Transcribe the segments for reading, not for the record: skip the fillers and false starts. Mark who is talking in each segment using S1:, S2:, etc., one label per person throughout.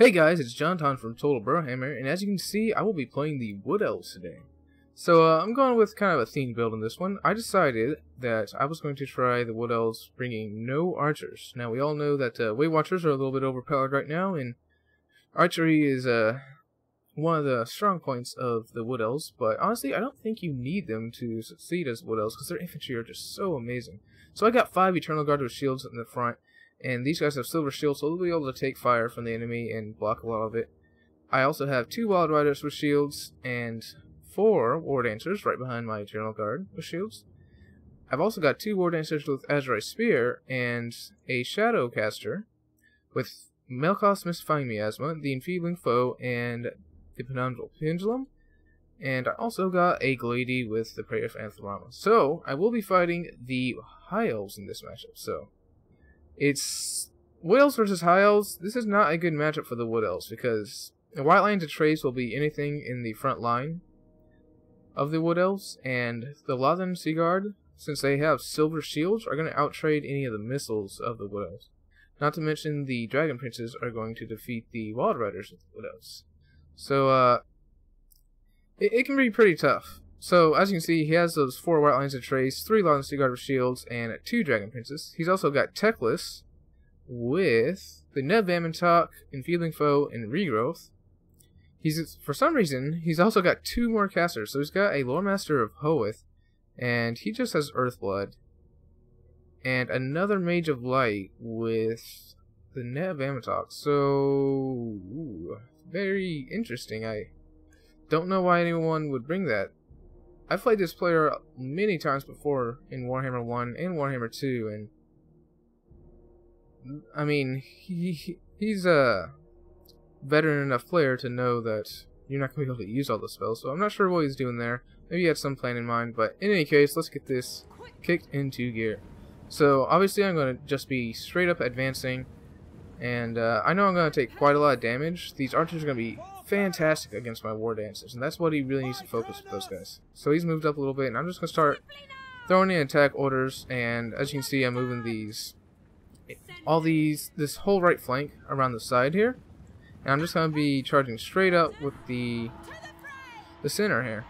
S1: Hey guys, it's JonTaun from Total Brohammer, and as you can see, I will be playing the Wood Elves today. So I'm going with kind of a themed build in this one. I decided that I was going to try the Wood Elves bringing no archers. Now we all know that Weight Watchers are a little bit overpowered right now, and archery is one of the strong points of the Wood Elves, but honestly I don't think you need them to succeed as Wood Elves because their infantry are just so amazing. So I got 5 Eternal Guard with shields in the front. And these guys have silver shields, so they'll be able to take fire from the enemy and block a lot of it. I also have 2 Wild Riders with shields and 4 War Dancers right behind my Eternal Guard with shields. I've also got 2 War Dancers with Azrai Spear and a Shadow Caster with Melkoth's Mystifying Miasma, the Enfeebling Foe, and the Penumbral Pendulum. And I also got a Glady with the Prayer of Anthrama. So I will be fighting the High Elves in this matchup. So it's Wood Elves versus High Elves. This is not a good matchup for the Wood Elves because the White Lines of Trace will be anything in the front line of the Wood Elves, and the Lothan Sea Guard, since they have silver shields, are going to outtrade any of the missiles of the Wood Elves. Not to mention the Dragon Princes are going to defeat the Wild Riders of the Wood Elves. So it can be pretty tough. So, as you can see, he has those 4 White Lines of Trace, 3 Lothan Sea Guard with shields, and 2 Dragon Princes. He's also got Teclis with the Neb Vamantok, Enfeebling Foe, and Regrowth. For some reason, he's also got 2 more casters. So he's got a Lore Master of Hoeth, and he just has Earthblood. And another Mage of Light with the Neb Vamantok. So, very interesting. I don't know why anyone would bring that. I've played this player many times before in Warhammer 1 and Warhammer 2, and I mean, he's a veteran enough player to know that you're not going to be able to use all the spells, so I'm not sure what he's doing there. Maybe he had some plan in mind, but in any case, let's get this kicked into gear. So obviously I'm going to just be straight up advancing, and I know I'm going to take quite a lot of damage. These archers are going to be fantastic against my War Dancers, and that's what he really needs to focus with those guys. So he's moved up a little bit, and I'm just going to start throwing in attack orders, and as you can see, I'm moving this whole right flank around the side here, and I'm just going to be charging straight up with the center here.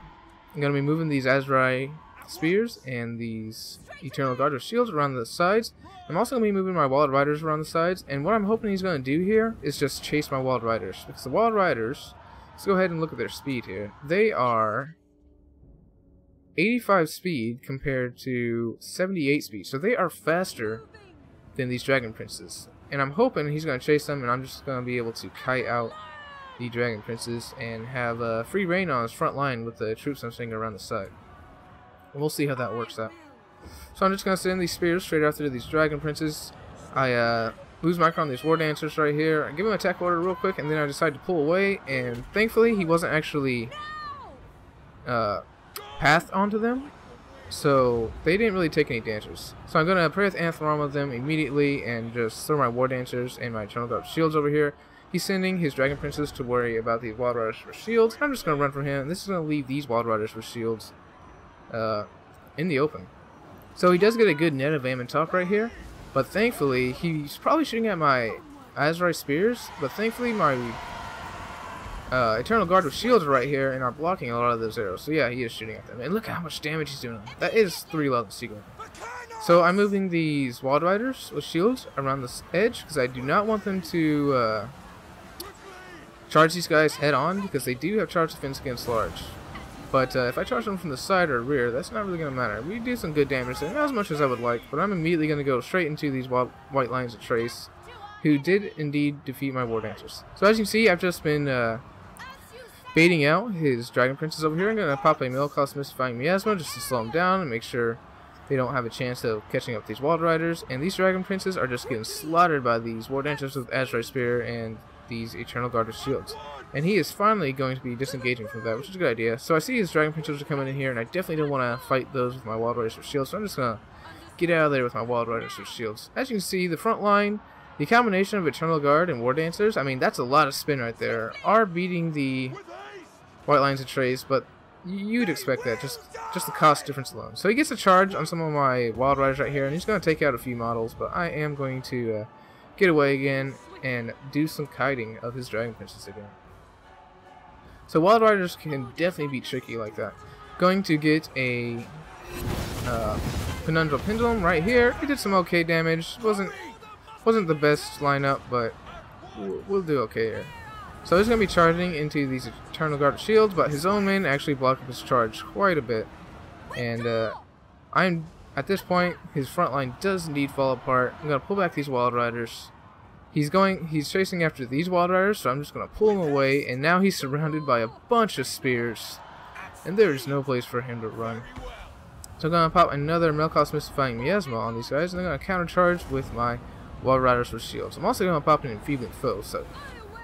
S1: I'm going to be moving these Azrai Spears and these Eternal Guard with shields around the sides. I'm also going to be moving my Wild Riders around the sides, and what I'm hoping he's going to do here is just chase my Wild Riders, because the Wild Riders, let's go ahead and look at their speed here. They are 85 speed compared to 78 speed, so they are faster than these Dragon Princes. And I'm hoping he's going to chase them, and I'm just going to be able to kite out the Dragon Princes and have free reign on his front line with the troops I'm sending around the side. And we'll see how that works out. So I'm just going to send these spears straight after these Dragon Princes. I lose micro on these War Dancers right here. I give him an attack order real quick, and then I decide to pull away, and thankfully he wasn't actually pathed onto them, so they didn't really take any damage. So I'm going to Prayer of Anthrama them immediately and just throw my War Dancers and my Eternal Guard shields over here. He's sending his Dragon Princes to worry about these Wild Riders with shields. I'm just going to run for him. This is going to leave these Wild Riders with shields in the open. So he does get a good net of Vamantok right here, but thankfully he's probably shooting at my Azrai Spears, but thankfully my Eternal Guard with shields are right here and are blocking a lot of those arrows. So yeah, he is shooting at them, and look how much damage he's doing. That is 3 Lothan Sea Guard. So I'm moving these Wild Riders with shields around this edge because I do not want them to charge these guys head on, because they do have charge defense against large. But if I charge them from the side or rear, that's not really going to matter. We do some good damage there, not as much as I would like, but I'm immediately going to go straight into these White Lines of Trace, who did indeed defeat my War Dancers. So as you can see, I've just been baiting out his Dragon Princes over here. I'm going to pop a Melkoth's Mystifying Miasma just to slow them down and make sure they don't have a chance of catching up with these Wild Riders. And these Dragon Princes are just getting slaughtered by these War Dancers with Azrai Spear and these Eternal Guard with shields. And he is finally going to be disengaging from that, which is a good idea. So I see his Dragon Princes are coming in here, and I definitely don't want to fight those with my Wild Riders with shields, so I'm just going to get out of there with my Wild Riders with shields. As you can see, the front line, the combination of Eternal Guard and War Dancers, I mean, that's a lot of spin right there, are beating the White Lines of Trace, but you'd expect that, just the cost difference alone. So he gets a charge on some of my Wild Riders right here, and he's going to take out a few models, but I am going to get away again and do some kiting of his Dragon Princess again. So Wild Riders can definitely be tricky like that. Going to get a Penundral Pendulum right here. It did some okay damage. Wasn't the best lineup, but we'll do okay here. So he's going to be charging into these Eternal Guard shields, but his own men actually blocked up his charge quite a bit. And at this point, his front line does indeed fall apart. I'm going to pull back these Wild Riders. He's chasing after these Wild Riders, so I'm just going to pull him away, and now he's surrounded by a bunch of spears, and there is no place for him to run. So I'm going to pop another Melkoth's Mystifying Miasma on these guys, and I'm going to countercharge with my Wild Riders with shields. I'm also going to pop an Enfeebling Foe, so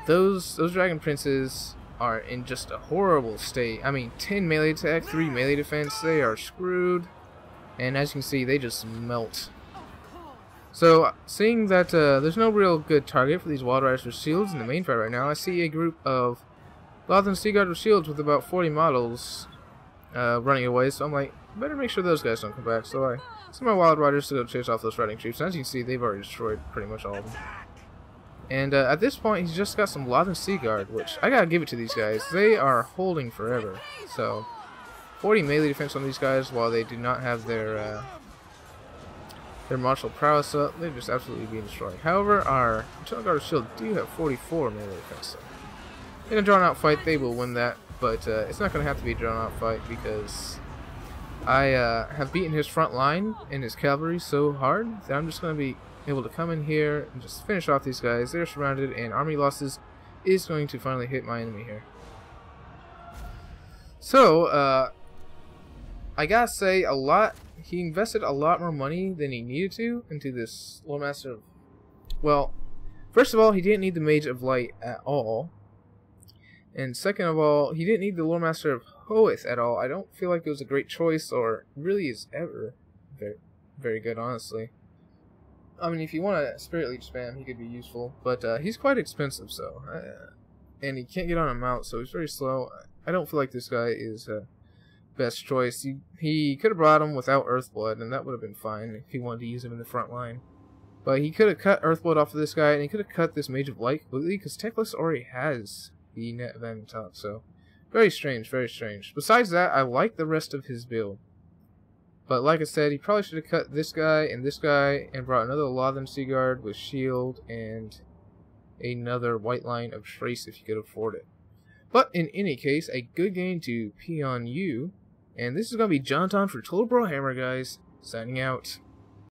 S1: those Dragon Princes are in just a horrible state. I mean, 10 melee attack, 3 melee defense, they are screwed, and as you can see, they just melt. So, seeing that there's no real good target for these Wild Riders with shields in the main fight right now, I see a group of Lothern Seaguard with shields with about 40 models running away, so I'm like, better make sure those guys don't come back. So I send my Wild Riders to go chase off those riding troops, and as you can see, they've already destroyed pretty much all of them. And at this point, he's just got some Lothern Seaguard, which I gotta give it to these guys. They are holding forever. So, 40 melee defense on these guys while they do not have their martial prowess up. They're just absolutely being destroyed. However, our Eternal Guard shield do have 44 melee defense. So in a drawn-out fight, they will win that, but it's not going to have to be a drawn-out fight because I have beaten his front line and his cavalry so hard that I'm just going to be able to come in here and just finish off these guys. They're surrounded, and army losses is going to finally hit my enemy here. So, I gotta say, he invested a lot more money than he needed to into this Lore Master of... Well, first of all, he didn't need the Mage of Light at all. And second of all, he didn't need the Lore Master of Hoeth at all. I don't feel like it was a great choice, or really is ever very, very good, honestly. I mean, if you want a Spirit Leech spam, he could be useful, but he's quite expensive, so... and he can't get on a mount, so he's very slow. I don't feel like this guy is... best choice. He could have brought him without Earthblood, and that would have been fine if he wanted to use him in the front line. But he could have cut Earthblood off of this guy, and he could have cut this Mage of Light completely, because Teclis already has the net event on top, so very strange, very strange. Besides that, I like the rest of his build. But like I said, he probably should have cut this guy, and brought another Lothern Seaguard with shield, and another White Line of Trace if he could afford it. But in any case, a good game to pee on you. And this is going to be JonTaun for Total Brohammer, guys. Signing out.